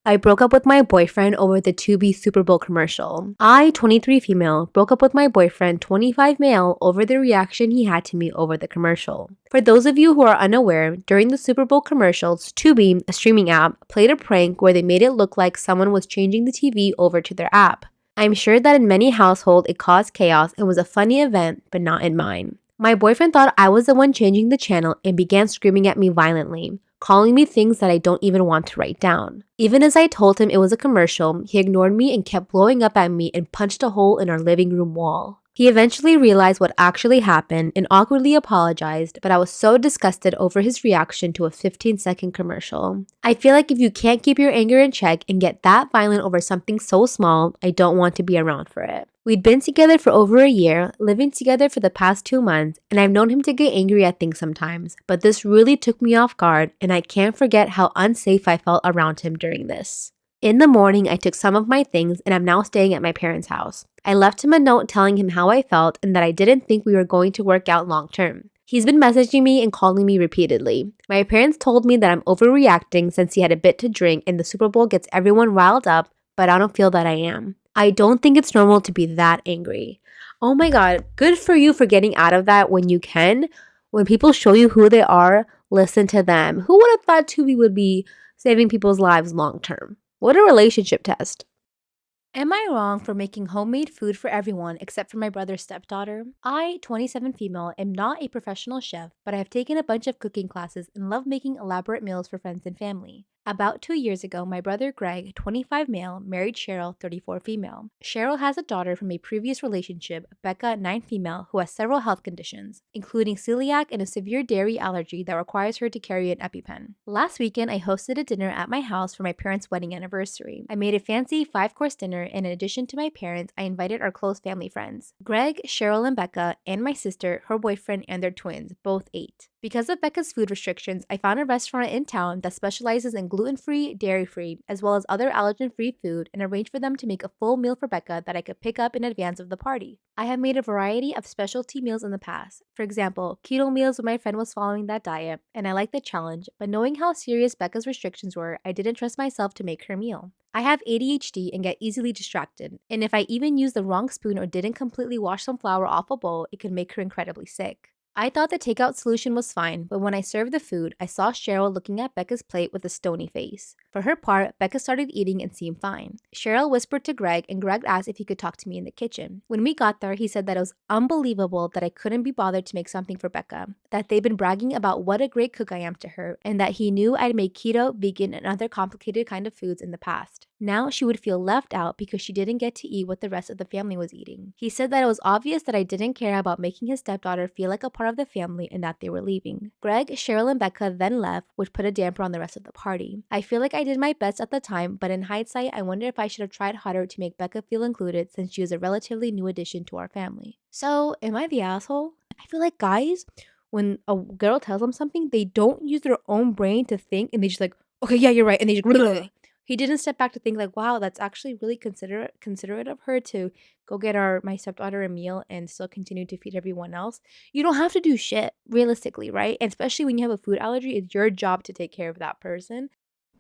I broke up with my boyfriend over the Tubi Super Bowl commercial. I, 23 female, broke up with my boyfriend, 25 male, over the reaction he had to me over the commercial. For those of you who are unaware, during the Super Bowl commercials, Tubi, a streaming app, played a prank where they made it look like someone was changing the TV over to their app. I'm sure that in many households it caused chaos and was a funny event, but not in mine. My boyfriend thought I was the one changing the channel and began screaming at me violently, calling me things that I don't even want to write down. Even as I told him it was a commercial, he ignored me and kept blowing up at me and punched a hole in our living room wall. He eventually realized what actually happened and awkwardly apologized, but I was so disgusted over his reaction to a 15-second commercial. I feel like if you can't keep your anger in check and get that violent over something so small, I don't want to be around for it. We'd been together for over a year, living together for the past 2 months, and I've known him to get angry at things sometimes, but this really took me off guard, and I can't forget how unsafe I felt around him during this. In the morning, I took some of my things and I'm now staying at my parents' house. I left him a note telling him how I felt and that I didn't think we were going to work out long term. He's been messaging me and calling me repeatedly. My parents told me that I'm overreacting since he had a bit to drink and the Super Bowl gets everyone riled up, but I don't feel that I am. I don't think it's normal to be that angry. Oh my god, good for you for getting out of that when you can. When people show you who they are, listen to them. Who would have thought Tubi would be saving people's lives long term? What a relationship test. Am I wrong for making homemade food for everyone except for my brother's stepdaughter? I, 27 female, am not a professional chef, but I have taken a bunch of cooking classes and love making elaborate meals for friends and family. About 2 years ago, my brother Greg, 25 male, married Cheryl, 34 female. Cheryl has a daughter from a previous relationship, Becca, 9 female, who has several health conditions, including celiac and a severe dairy allergy that requires her to carry an EpiPen. Last weekend, I hosted a dinner at my house for my parents' wedding anniversary. I made a fancy 5-course dinner, and in addition to my parents, I invited our close family friends. Greg, Cheryl, and Becca, and my sister, her boyfriend, and their twins, both ate. Because of Becca's food restrictions, I found a restaurant in town that specializes in gluten-free, dairy-free, as well as other allergen-free food and arranged for them to make a full meal for Becca that I could pick up in advance of the party. I have made a variety of specialty meals in the past. For example, keto meals when my friend was following that diet, and I liked the challenge, but knowing how serious Becca's restrictions were, I didn't trust myself to make her meal. I have ADHD and get easily distracted, and if I even used the wrong spoon or didn't completely wash some flour off a bowl, it could make her incredibly sick. I thought the takeout solution was fine, but when I served the food, I saw Cheryl looking at Becca's plate with a stony face. For her part, Becca started eating and seemed fine. Cheryl whispered to Greg, and Greg asked if he could talk to me in the kitchen. When we got there, he said that it was unbelievable that I couldn't be bothered to make something for Becca, that they'd been bragging about what a great cook I am to her, and that he knew I'd made keto, vegan, and other complicated kind of foods in the past. Now she would feel left out because she didn't get to eat what the rest of the family was eating. He said that it was obvious that I didn't care about making his stepdaughter feel like a part of the family and that they were leaving. Greg, Cheryl, and Becca then left, which put a damper on the rest of the party. I feel like I did my best at the time, but in hindsight, I wonder if I should have tried harder to make Becca feel included since she was a relatively new addition to our family. So, am I the asshole? I feel like guys, when a girl tells them something, they don't use their own brain to think and they just like, okay, yeah, you're right. And they just he didn't step back to think like, wow, that's actually really considerate of her to go get my stepdaughter a meal and still continue to feed everyone else. You don't have to do shit, realistically, right? And especially when you have a food allergy, it's your job to take care of that person.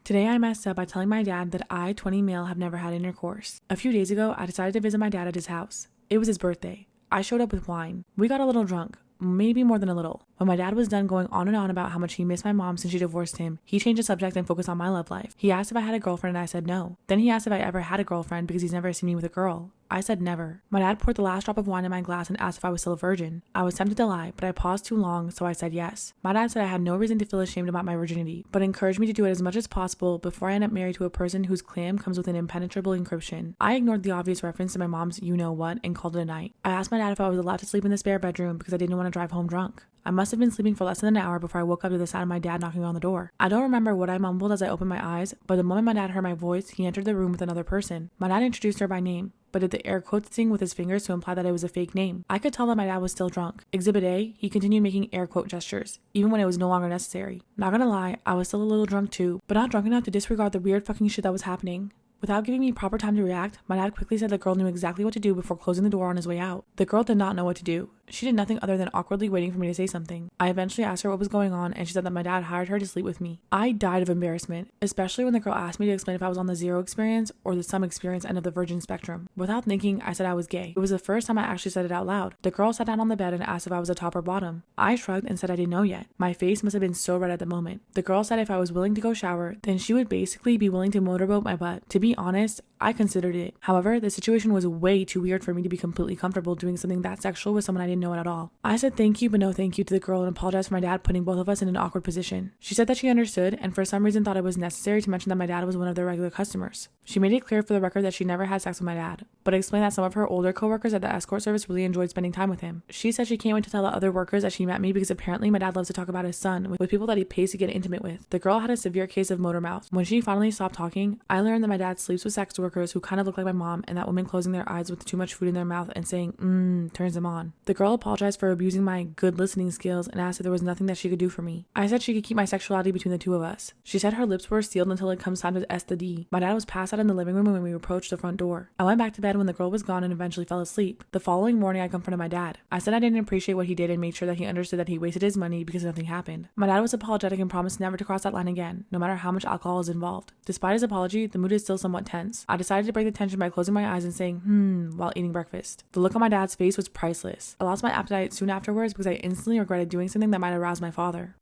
Today I messed up by telling my dad that I, 20 male, have never had intercourse. A few days ago, I decided to visit my dad at his house. It was his birthday. I showed up with wine. We got a little drunk. Maybe more than a little. When my dad was done going on and on about how much he missed my mom since she divorced him, he changed the subject and focused on my love life. He asked if I had a girlfriend and I said no. Then he asked if I ever had a girlfriend because he's never seen me with a girl. I said never. My dad poured the last drop of wine in my glass and asked if I was still a virgin. I was tempted to lie, but I paused too long, so I said yes. My dad said I had no reason to feel ashamed about my virginity, but encouraged me to do it as much as possible before I end up married to a person whose clam comes with an impenetrable encryption. I ignored the obvious reference to my mom's you-know-what and called it a night. I asked my dad if I was allowed to sleep in the spare bedroom because I didn't want to drive home drunk. I must have been sleeping for less than an hour before I woke up to the sound of my dad knocking on the door. I don't remember what I mumbled as I opened my eyes, but the moment my dad heard my voice, he entered the room with another person. My dad introduced her by name, but did the air quoting with his fingers to imply that it was a fake name. I could tell that my dad was still drunk. Exhibit A, he continued making air quote gestures, even when it was no longer necessary. Not gonna lie, I was still a little drunk too, but not drunk enough to disregard the weird fucking shit that was happening. Without giving me proper time to react, my dad quickly said the girl knew exactly what to do before closing the door on his way out. The girl did not know what to do. She did nothing other than awkwardly waiting for me to say something. I eventually asked her what was going on, and she said that my dad hired her to sleep with me. I died of embarrassment, especially when the girl asked me to explain if I was on the zero experience or the some experience end of the virgin spectrum. Without thinking, I said I was gay. It was the first time I actually said it out loud. The girl sat down on the bed and asked if I was a top or bottom. I shrugged and said I didn't know yet. My face must have been so red at the moment. The girl said if I was willing to go shower, then she would basically be willing to motorboat my butt. To be honest, I considered it. However, the situation was way too weird for me to be completely comfortable doing something that sexual with someone I didn't know at all. I said thank you but no thank you to the girl and apologized for my dad putting both of us in an awkward position. She said that she understood and for some reason thought it was necessary to mention that my dad was one of their regular customers. She made it clear for the record that she never had sex with my dad, but explained that some of her older coworkers at the escort service really enjoyed spending time with him. She said she can't wait to tell the other workers that she met me because apparently my dad loves to talk about his son with people that he pays to get intimate with. The girl had a severe case of motor mouth. When she finally stopped talking, I learned that my dad sleeps with sex workers who kind of look like my mom, and that women closing their eyes with too much food in their mouth and saying turns him on. The girl apologized for abusing my good listening skills and asked if there was nothing that she could do for me. I said she could keep my sexuality between the two of us. She said her lips were sealed until it comes time to S the D. My dad was passed out in the living room when we approached the front door. I went back to bed when the girl was gone and eventually fell asleep. The following morning I confronted my dad. I said I didn't appreciate what he did and made sure that he understood that he wasted his money because nothing happened. My dad was apologetic and promised never to cross that line again, no matter how much alcohol is involved. Despite his apology, the mood is still somewhat tense. I decided to break the tension by closing my eyes and saying while eating breakfast. The look on my dad's face was priceless. I lost my appetite soon afterwards because I instantly regretted doing something that might arouse my father.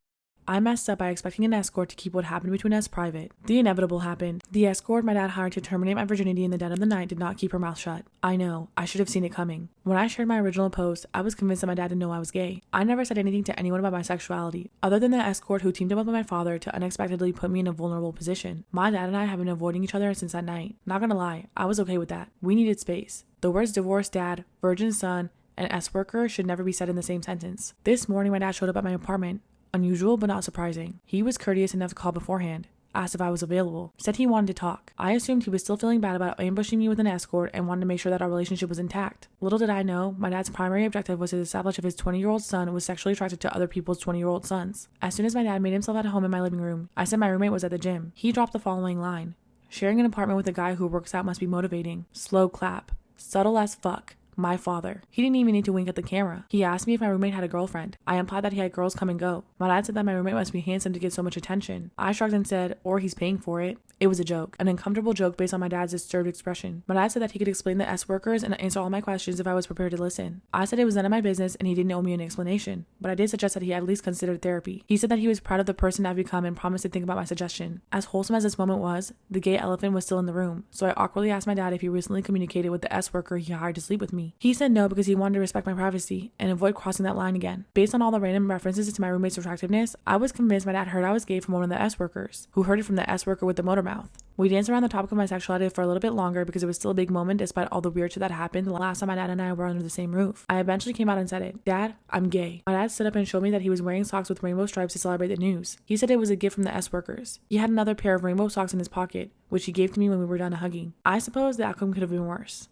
I messed up by expecting an escort to keep what happened between us private. The inevitable happened. The escort my dad hired to terminate my virginity in the dead of the night did not keep her mouth shut. I know, I should have seen it coming. When I shared my original post, I was convinced that my dad didn't know I was gay. I never said anything to anyone about my sexuality, other than the escort who teamed up with my father to unexpectedly put me in a vulnerable position. My dad and I have been avoiding each other since that night. Not gonna lie, I was okay with that. We needed space. The words divorced dad, virgin son, and S-worker should never be said in the same sentence. This morning my dad showed up at my apartment. Unusual but not surprising. He was courteous enough to call beforehand, asked if I was available, said he wanted to talk. I assumed he was still feeling bad about ambushing me with an escort and wanted to make sure that our relationship was intact. Little did I know, my dad's primary objective was to establish if his 20-year-old son was sexually attracted to other people's 20-year-old sons. As soon as my dad made himself at home in my living room, I said my roommate was at the gym. He dropped the following line: sharing an apartment with a guy who works out must be motivating. Slow clap. Subtle as fuck. My father. He didn't even need to wink at the camera. He asked me if my roommate had a girlfriend. I implied that he had girls come and go. My dad said that my roommate must be handsome to get so much attention. I shrugged and said, or he's paying for it. It was a joke, an uncomfortable joke based on my dad's disturbed expression. My dad said that he could explain the S-workers and answer all my questions if I was prepared to listen. I said it was none of my business and he didn't owe me an explanation, but I did suggest that he at least consider therapy. He said that he was proud of the person I've become and promised to think about my suggestion. As wholesome as this moment was, the gay elephant was still in the room, so I awkwardly asked my dad if he recently communicated with the S-worker he hired to sleep with me. He said no because he wanted to respect my privacy and avoid crossing that line again. Based on all the random references to my roommate's attractiveness, I was convinced my dad heard I was gay from one of the S-workers, who heard it from the S-worker with the motor mouth. We danced around the topic of my sexuality for a little bit longer because it was still a big moment despite all the weird shit that happened the last time my dad and I were under the same roof. I eventually came out and said it. Dad, I'm gay. My dad stood up and showed me that he was wearing socks with rainbow stripes to celebrate the news. He said it was a gift from the S-workers. He had another pair of rainbow socks in his pocket, which he gave to me when we were done hugging. I suppose the outcome could have been worse.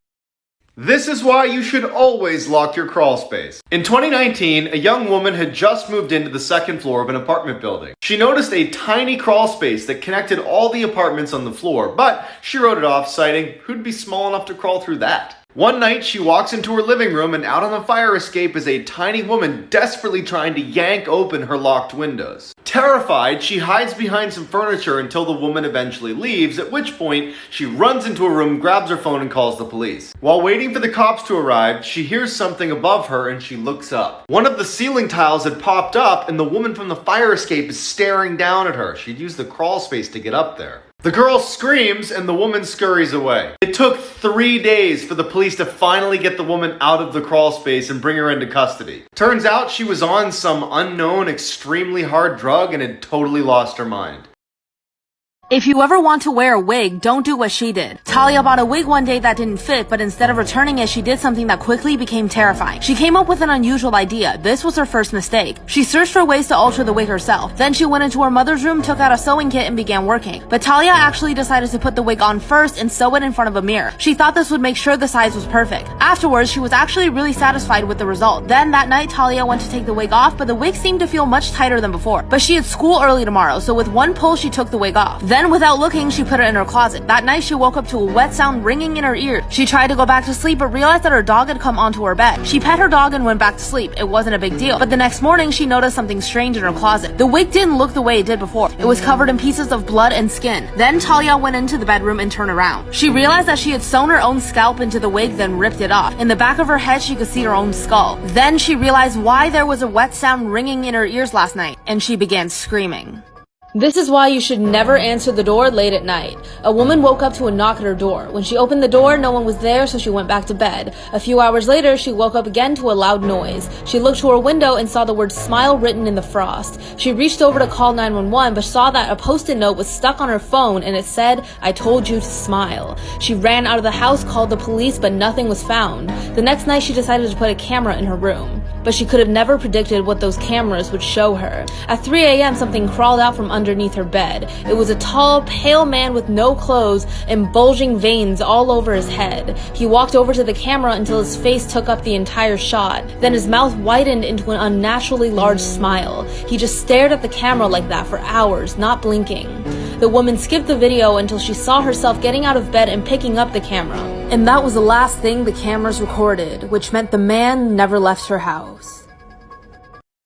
This is why you should always lock your crawl space. In 2019, a young woman had just moved into the second floor of an apartment building. She noticed a tiny crawl space that connected all the apartments on the floor, but she wrote it off, citing, who'd be small enough to crawl through that? One night, she walks into her living room and out on the fire escape is a tiny woman desperately trying to yank open her locked windows. Terrified, she hides behind some furniture until the woman eventually leaves, at which point she runs into a room, grabs her phone, and calls the police. While waiting for the cops to arrive, she hears something above her and she looks up. One of the ceiling tiles had popped up and the woman from the fire escape is staring down at her. She'd used the crawl space to get up there. The girl screams and the woman scurries away. It took 3 days for the police to finally get the woman out of the crawl space and bring her into custody. Turns out she was on some unknown, extremely hard drug and had totally lost her mind. If you ever want to wear a wig, don't do what she did. Talia bought a wig one day that didn't fit, but instead of returning it, she did something that quickly became terrifying. She came up with an unusual idea. This was her first mistake. She searched for ways to alter the wig herself. Then she went into her mother's room, took out a sewing kit, and began working. But Talia actually decided to put the wig on first and sew it in front of a mirror. She thought this would make sure the size was perfect. Afterwards, she was actually really satisfied with the result. Then that night, Talia went to take the wig off, but the wig seemed to feel much tighter than before. But she had school early tomorrow, so with one pull, she took the wig off. Then Then without looking, she put it in her closet. That night, she woke up to a wet sound ringing in her ear. She tried to go back to sleep, but realized that her dog had come onto her bed. She pet her dog and went back to sleep. It wasn't a big deal. But the next morning, she noticed something strange in her closet. The wig didn't look the way it did before. It was covered in pieces of blood and skin. Then Talia went into the bedroom and turned around. She realized that she had sewn her own scalp into the wig, then ripped it off. In the back of her head, she could see her own skull. Then she realized why there was a wet sound ringing in her ears last night, and she began screaming. This is why you should never answer the door late at night. A woman woke up to a knock at her door. When she opened the door, no one was there, so she went back to bed. A few hours later, she woke up again to a loud noise. She looked to her window and saw the word smile written in the frost. She reached over to call 911, but saw that a post-it note was stuck on her phone and it said, "I told you to smile." She ran out of the house, called the police, but nothing was found. The next night, she decided to put a camera in her room. But she could have never predicted what those cameras would show her. At 3 a.m., something crawled out from underneath her bed. It was a tall, pale man with no clothes and bulging veins all over his head. He walked over to the camera until his face took up the entire shot. Then his mouth widened into an unnaturally large smile. He just stared at the camera like that for hours, not blinking. The woman skipped the video until she saw herself getting out of bed and picking up the camera. And that was the last thing the cameras recorded, which meant the man never left her house.